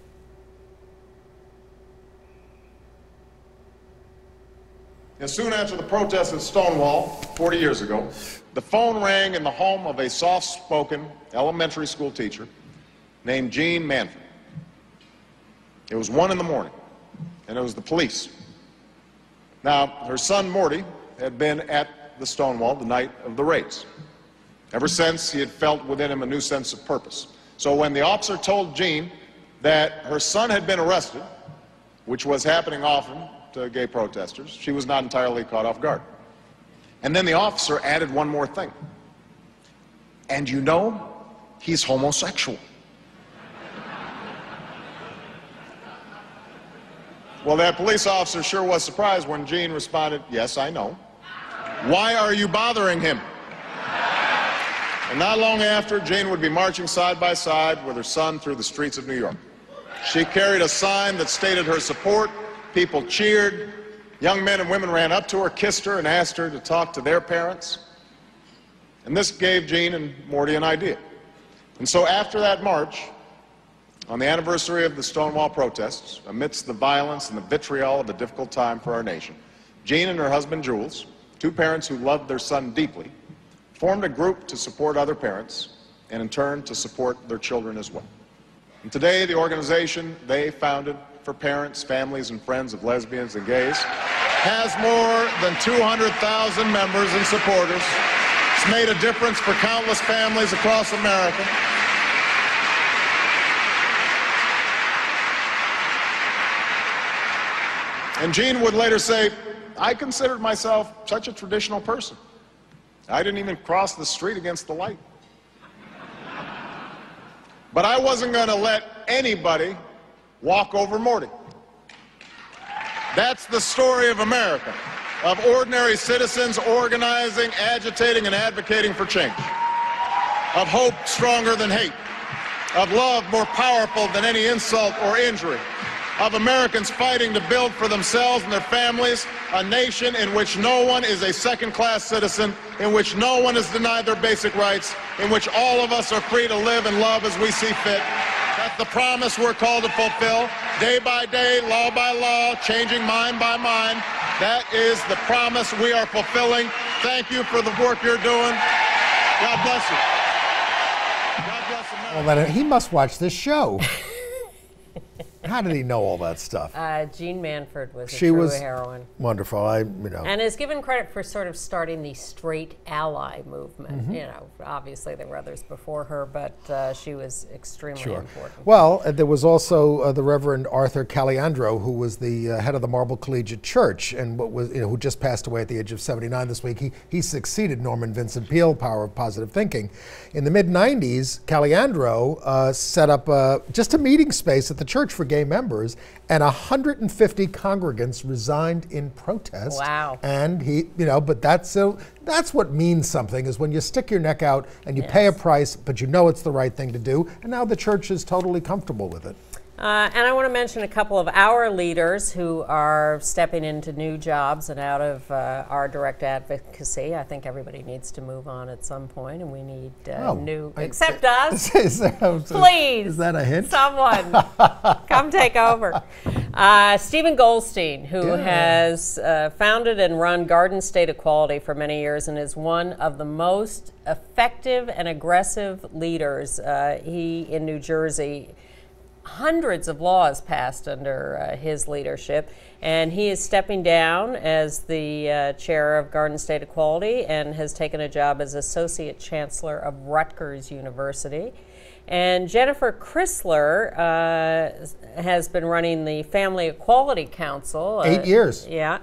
And soon after the protests at Stonewall 40 years ago, the phone rang in the home of a soft-spoken elementary school teacher named Jean Manford. It was 1 in the morning, and it was the police. Now, her son Morty had been at the Stonewall the night of the raids. Ever since, he had felt within him a new sense of purpose. So when the officer told Jean that her son had been arrested, which was happening often to gay protesters, she was not entirely caught off guard. And then the officer added one more thing. And he's homosexual. Well, that police officer sure was surprised when Jean responded, "Yes, I know. Why are you bothering him?" And not long after, Jean would be marching side by side with her son through the streets of New York. She carried a sign that stated her support. People cheered. Young men and women ran up to her, kissed her, and asked her to talk to their parents. And this gave Jean and Morty an idea. And so after that march, on the anniversary of the Stonewall protests, amidst the violence and the vitriol of a difficult time for our nation, Jean and her husband Jules, two parents who loved their son deeply, formed a group to support other parents and in turn to support their children as well. And today the organization they founded for parents, families, and friends of lesbians and gays has more than 200,000 members and supporters. It's made a difference for countless families across America. And Jean would later say, "I considered myself such a traditional person. I didn't even cross the street against the light. But I wasn't going to let anybody walk over Morty." That's the story of America, of ordinary citizens organizing, agitating, and advocating for change, of hope stronger than hate, of love more powerful than any insult or injury, of Americans fighting to build for themselves and their families a nation in which no one is a second-class citizen, in which no one is denied their basic rights, in which all of us are free to live and love as we see fit. That's the promise we're called to fulfill, day by day, law by law, changing mind by mind. That is the promise we are fulfilling. Thank you for the work you're doing. God bless you. God bless America. Well, then he must watch this show. How did he know all that stuff? Jean Manford was She a true was heroine. Wonderful. And is given credit for sort of starting the straight ally movement. Mhm. You know, obviously there were others before her, but she was extremely important. Well, there was also the Reverend Arthur Caliandro, who was the head of the Marble Collegiate Church, and who just passed away at the age of 79 this week. He succeeded Norman Vincent Peale, Power of Positive Thinking. In the mid-90s, Caliandro set up just a meeting space at the church for gay members, and 150 congregants resigned in protest. Wow. And but that's what means something, is when you stick your neck out and you pay a price, but you know it's the right thing to do, and now the church is totally comfortable with it. And I want to mention a couple of our leaders who are stepping into new jobs and out of our direct advocacy. I think everybody needs to move on at some point, and we need except us. Please. Is that a hint? Someone come take over. Stephen Goldstein, who has founded and run Garden State Equality for many years and is one of the most effective and aggressive leaders in New Jersey. Hundreds of laws passed under his leadership, and he is stepping down as the chair of Garden State Equality and has taken a job as Associate Chancellor of Rutgers University. And Jennifer Chrysler has been running the Family Equality Council. 8 years. Yeah.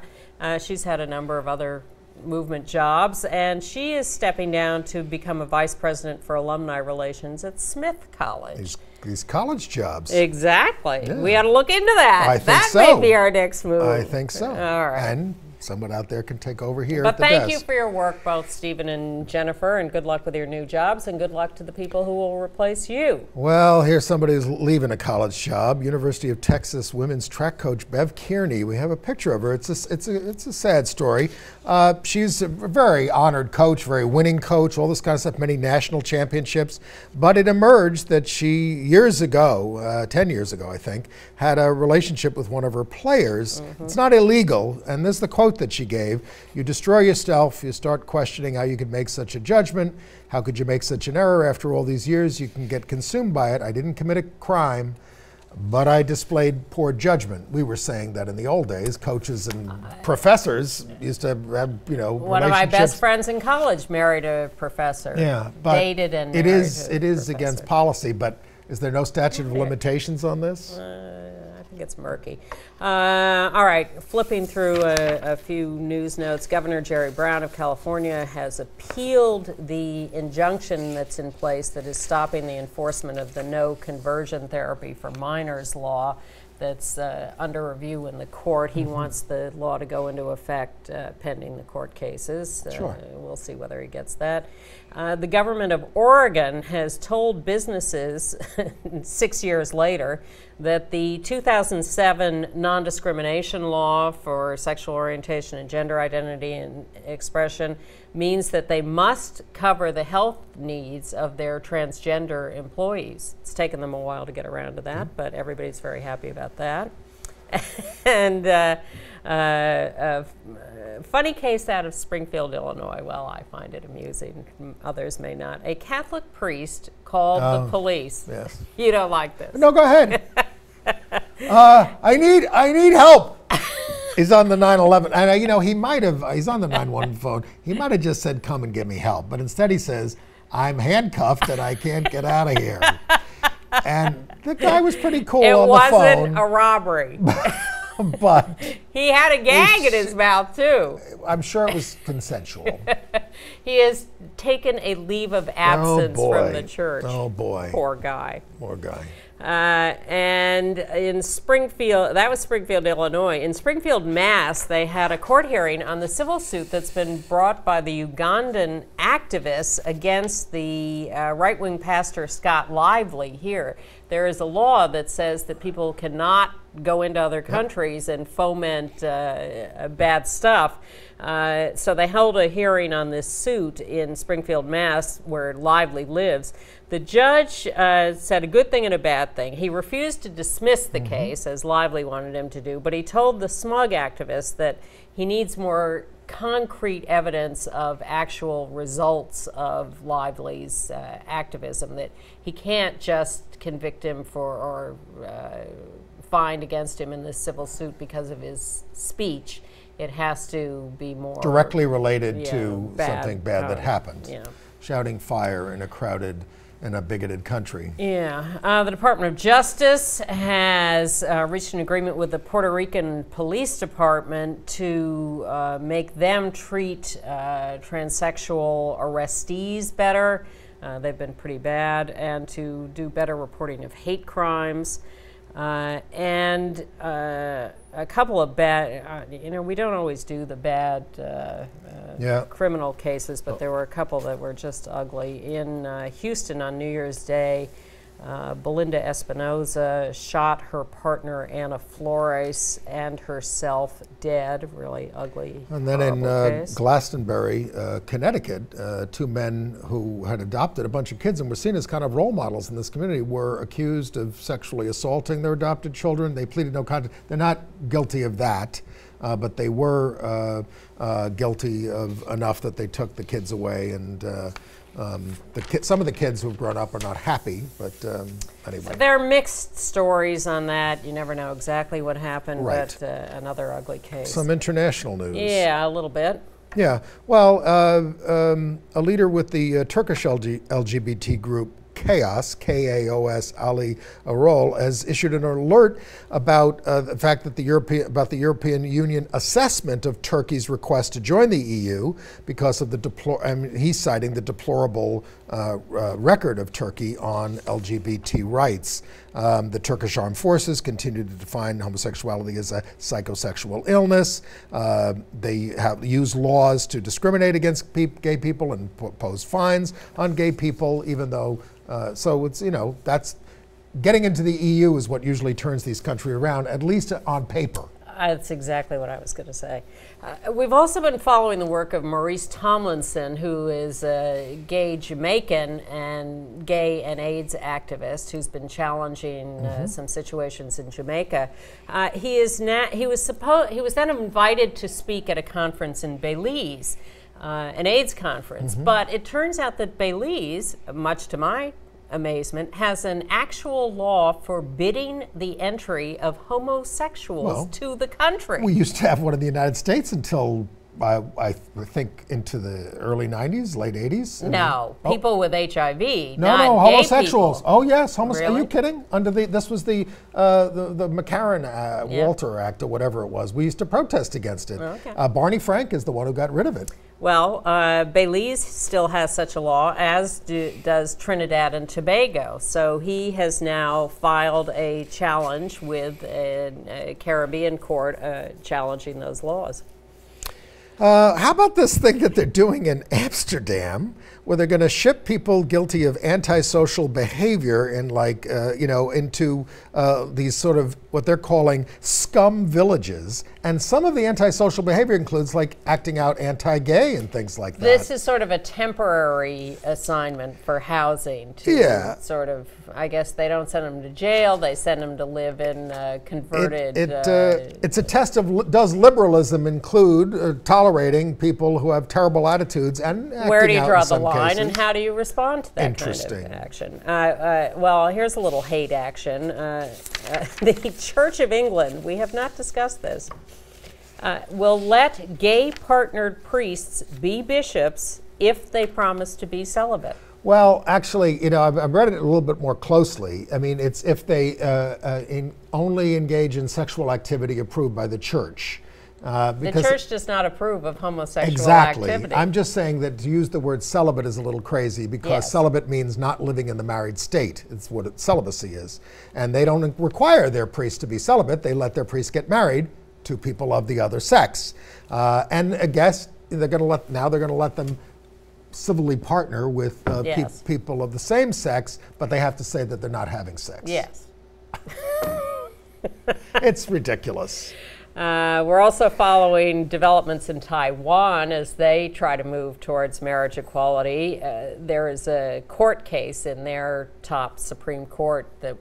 She's had a number of other movement jobs, and she is stepping down to become a vice president for alumni relations at Smith College. These college jobs. Exactly. Yeah. We ought to look into that. I think that so. may be our next move. I think so. All right. And someone out there can take over here But at the thank desk. you for your work, both Stephen and Jennifer, and good luck with your new jobs, and good luck to the people who will replace you. Well, here's somebody who's leaving a college job. University of Texas women's track coach Bev Kearney. We have a picture of her. It's a sad story. She's a very honored coach, very winning coach, all this kind of stuff, many national championships. But it emerged that she, years ago, 10 years ago, I think, had a relationship with one of her players. It's not illegal, and this is the quote that she gave: "You destroy yourself, you start questioning how you could make such a judgment. How could you make such an error after all these years? You can get consumed by it. I didn't commit a crime, but I displayed poor judgment." We were saying that in the old days, coaches and professors used to have, One of my best friends in college married a professor. Yeah, but dated and it married is a against professor. policy. But is there no statute of limitations on this? I think it's murky. All right, flipping through a few news notes. Governor Jerry Brown of California has appealed the injunction that's in place that is stopping the enforcement of the no conversion therapy for minors law that's under review in the court. He wants the law to go into effect pending the court cases. Sure. We'll see whether he gets that. The government of Oregon has told businesses 6 years later that the 2007 non-discrimination law for sexual orientation and gender identity and expression means that they must cover the health needs of their transgender employees. It's taken them a while to get around to that, but everybody's very happy about that. And a funny case out of Springfield, Illinois. Well, I find it amusing. Others may not. A Catholic priest called the police. Yes. You don't like this. No, go ahead. I need help. He's on the 911, and you know, he's on the 911 phone. He might have just said, come and get me help. But instead he says, I'm handcuffed and I can't get out of here. And the guy was pretty cool on the phone. It wasn't a robbery. But he had a gag in his mouth, too. I'm sure it was consensual. He has taken a leave of absence from the church. Oh, boy. Poor guy. Poor guy. And in Springfield, that was Springfield, Illinois. In Springfield, Mass, they had a court hearing on the civil suit that's been brought by the Ugandan activists against the right-wing pastor Scott Lively here. There is a law that says that people cannot go into other countries and foment bad stuff. So they held a hearing on this suit in Springfield, Mass, where Lively lives. The judge said a good thing and a bad thing. He refused to dismiss the case, as Lively wanted him to do, but he told the smug activist that he needs more concrete evidence of actual results of Lively's activism, that he can't just convict him for or find against him in this civil suit because of his speech. It has to be more directly related to something bad that happened. Yeah. Shouting fire in a crowded and a bigoted country. Yeah. The Department of Justice has reached an agreement with the Puerto Rican Police Department to make them treat transsexual arrestees better. They've been pretty bad, and to do better reporting of hate crimes. And a couple of bad, we don't always do the bad criminal cases, but there were a couple that were just ugly. In Houston on New Year's Day, Belinda Espinoza shot her partner Ana Flores and herself dead. Really ugly. And then in Glastonbury, Connecticut, two men who had adopted a bunch of kids and were seen as kind of role models in this community were accused of sexually assaulting their adopted children. They pleaded no contest. They're not guilty of that, but they were guilty of enough that they took the kids away, and some of the kids who've grown up are not happy, but anyway. There are mixed stories on that. You never know exactly what happened, right. But another ugly case. Some international news. Yeah, a little bit. Yeah, well, a leader with the Turkish LGBT group Chaos, K-A-O-S, Ali Erol, has issued an alert about the fact that the European Union assessment of Turkey's request to join the EU because of he's citing the deplorable record of Turkey on LGBT rights. The Turkish armed forces continue to define homosexuality as a psychosexual illness. They have used laws to discriminate against gay people and pose fines on gay people, even though so it's, that's getting into the EU is what usually turns these countries around, at least on paper. That's exactly what I was going to say. We've also been following the work of Maurice Tomlinson, who is a gay Jamaican and gay and AIDS activist who's been challenging some situations in Jamaica. He was then invited to speak at a conference in Belize. An AIDS conference, but it turns out that Belize, much to my amazement, has an actual law forbidding the entry of homosexuals to the country. We used to have one in the United States until I think, into the early 90s, late 80s. No, people with HIV. No, not gay homosexuals. people. Oh yes, Really? Are you kidding? This was the McCarran Walter Act or whatever it was. We used to protest against it. Okay. Barney Frank is the one who got rid of it. Well, Belize still has such a law, as does Trinidad and Tobago. So he has now filed a challenge with a Caribbean court challenging those laws. How about this thing that they're doing in Amsterdam, where they're going to ship people guilty of antisocial behavior in, into these sort of what they're calling scum villages, and some of the antisocial behavior includes like acting out anti-gay and things like that. This is sort of a temporary assignment for housing to sort of, I guess they don't send them to jail, they send them to live in converted... It's a test of, does liberalism include tolerating people who have terrible attitudes and acting Where do you out draw in the some line cases. and how do you respond to that kind of action? Well, here's a little hate action. The Church of England, we have not discussed this, will let gay partnered priests be bishops if they promise to be celibate. Well, actually, I've read it a little bit more closely. I mean, it's if they only engage in sexual activity approved by the church. The church does not approve of homosexual activity. I'm just saying that to use the word celibate is a little crazy because celibate means not living in the married state. It's what celibacy is. And they don't require their priests to be celibate. They let their priests get married to people of the other sex. And I guess they're going to let them civilly partner with people of the same sex, but they have to say that they're not having sex. Yes. It's ridiculous. We're also following developments in Taiwan as they try to move towards marriage equality. There is a court case in their top Supreme Court that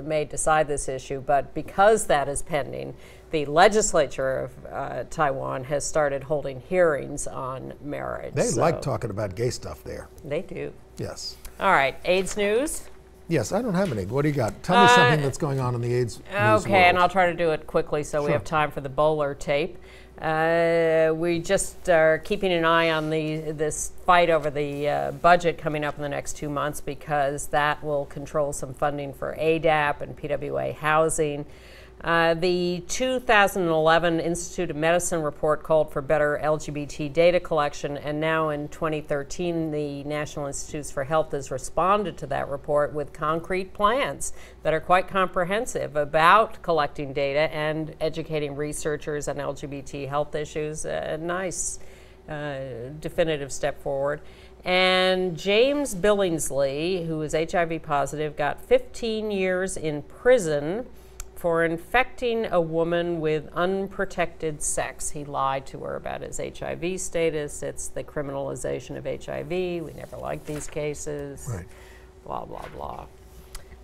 may decide this issue, but because that is pending, the legislature of Taiwan has started holding hearings on marriage. They like talking about gay stuff there. They do. Yes. All right, AIDS news. Yes, I don't have any. What do you got? Tell me something that's going on in the AIDS news world. Okay, and I'll try to do it quickly so we have time for the bowler tape. We just are keeping an eye on this fight over the budget coming up in the next 2 months because that will control some funding for ADAP and PWA housing. The 2011 Institute of Medicine report called for better LGBT data collection, and now in 2013, the National Institutes for Health has responded to that report with concrete plans that are quite comprehensive about collecting data and educating researchers on LGBT health issues. A nice definitive step forward. And James Billingsley, who is HIV positive, got 15 years in prison for infecting a woman with unprotected sex. He lied to her about his HIV status. It's the criminalization of HIV. We never like these cases. Right. Blah, blah, blah.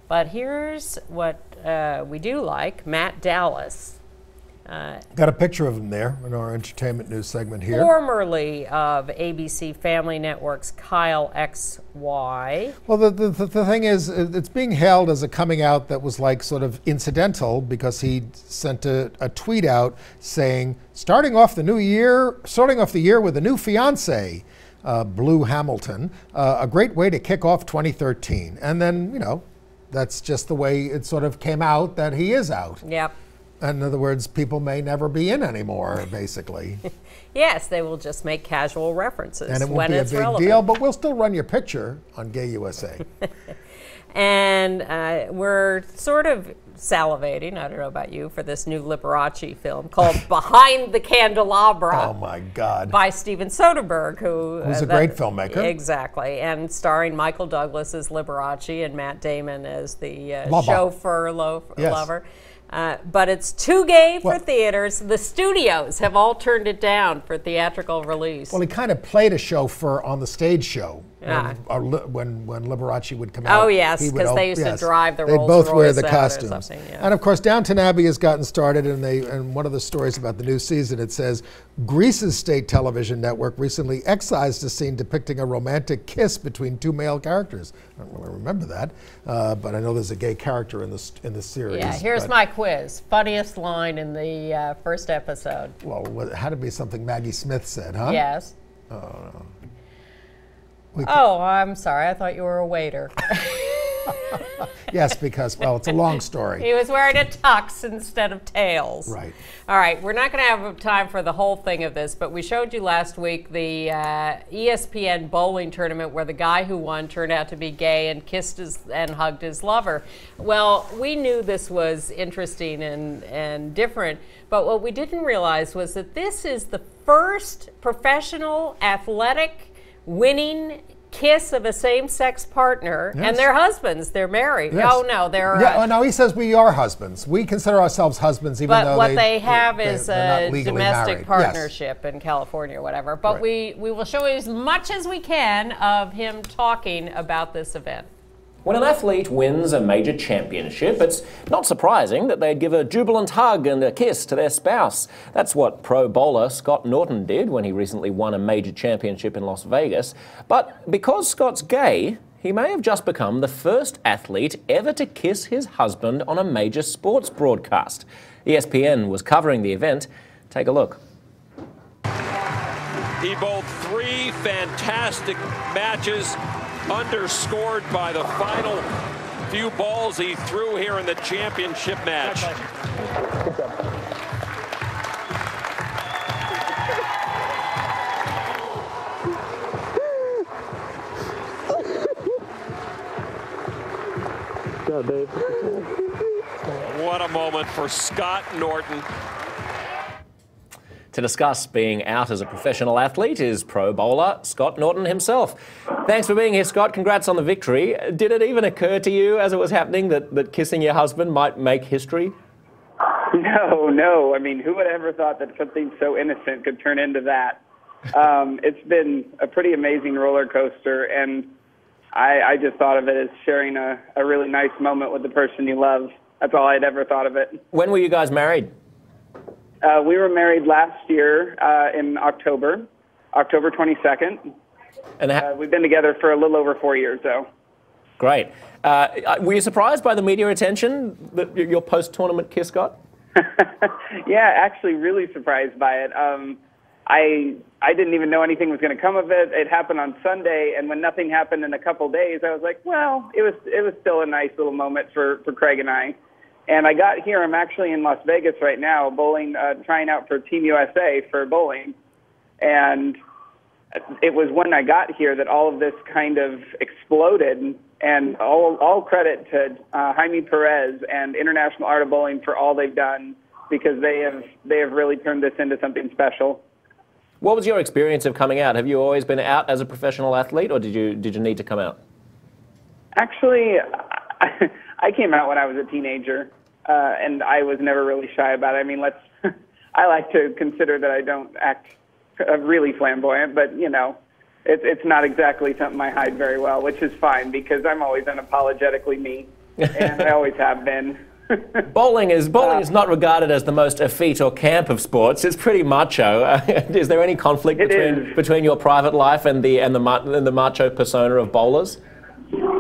But here's what we do like. Matt Dallas. Got a picture of him there in our entertainment news segment here. Formerly of ABC Family Network's Kyle XY. Well, the thing is, it's being hailed as a coming out that was like sort of incidental because he sent a tweet out saying, starting off the year with a new fiance, Blue Hamilton, a great way to kick off 2013. And then, that's just the way it sort of came out that he is out. Yep. In other words, people may never be in anymore, basically. Yes, they will just make casual references and it won't when be it's a big relevant. deal, but we'll still run your picture on Gay USA. And we're sort of salivating, I don't know about you, for this new Liberace film called Behind the Candelabra. Oh my God. By Steven Soderbergh, who's a great filmmaker. Exactly, and starring Michael Douglas as Liberace and Matt Damon as the Lover. chauffeur lover. But it's too gay for theaters. The studios have all turned it down for theatrical release. Well, he kind of played a chauffeur on the stage show when Liberace would come out. Oh, yes, because they used to drive the Rolls They'd both wear Royce the out costumes. or something. Yeah. And of course, Downton Abbey has gotten started, and one of the stories about the new season, it says Greece's state television network recently excised a scene depicting a romantic kiss between two male characters. I don't really remember that, but I know there's a gay character in the series. Yeah, here's my quiz. Funniest line in the first episode. Well, it had to be something Maggie Smith said, huh? Yes. Oh, no. Oh, I'm sorry. I thought you were a waiter. Yes, because, well, it's a long story. He was wearing a tux instead of tails. Right. All right, we're not going to have time for the whole thing of this, but we showed you last week the ESPN bowling tournament where the guy who won turned out to be gay and kissed and hugged his lover. Well, we knew this was interesting and different, but what we didn't realize was that this is the first professional athletic winning kiss of a same-sex partner, yes. and they're husbands. They're married. Yes. Oh no, they're oh no. He says we are husbands. We consider ourselves husbands, even though what they have is they're a not domestic married. partnership Yes. in California or whatever. But Right. we will show you as much as we can of him talking about this event. When an athlete wins a major championship, it's not surprising that they'd give a jubilant hug and a kiss to their spouse. That's what pro bowler Scott Norton did when he recently won a major championship in Las Vegas. But because Scott's gay, he may have just become the first athlete ever to kiss his husband on a major sports broadcast. ESPN was covering the event. Take a look. He bowled 3 fantastic matches, underscored by the final few balls he threw here in the championship match. What a moment for Scott Norton. To discuss being out as a professional athlete is pro bowler Scott Norton himself. Thanks for being here, Scott. Congrats on the victory. Did it even occur to you as it was happening that kissing your husband might make history? No. I mean, who would have ever thought that something so innocent could turn into that? It's been a pretty amazing roller coaster, and I just thought of it as sharing a really nice moment with the person you love. That's all I'd ever thought of it. When were you guys married? We were married last year in October 22nd. And we've been together for a little over 4 years, though. Great. Were you surprised by the media attention that your post-tournament kiss got? Yeah, actually really surprised by it. I didn't even know anything was going to come of it. It happened on Sunday, and when nothing happened in a couple days, I was like, well, it was still a nice little moment for Craig and I. And I got here, I'm actually in Las Vegas right now, bowling, trying out for Team USA for bowling. And it was when I got here that all of this kind of exploded. And all credit to Jaime Perez and International Art of Bowling for all they've done, because they have really turned this into something special. What was your experience of coming out? Have you always been out as a professional athlete, or did you need to come out? Actually, I came out when I was a teenager, and I was never really shy about it. I mean, I like to consider that I don't act really flamboyant, but, you know, it's not exactly something I hide very well, which is fine because I'm always unapologetically me, and I always have been. Bowling is not regarded as the most effete or camp of sports. It's pretty macho. Is there any conflict between your private life and the macho persona of bowlers?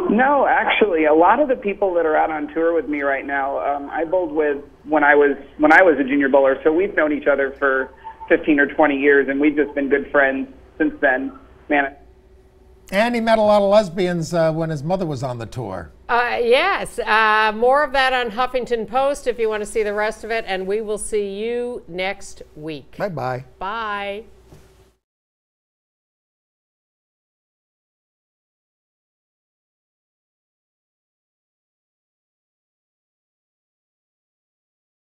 No, actually, a lot of the people that are out on tour with me right now, I bowled with when I was a junior bowler. So we've known each other for 15 or 20 years, and we've just been good friends since then. Man. And he met a lot of lesbians when his mother was on the tour. Yes, more of that on Huffington Post if you want to see the rest of it, and we will see you next week. Bye-bye. Bye.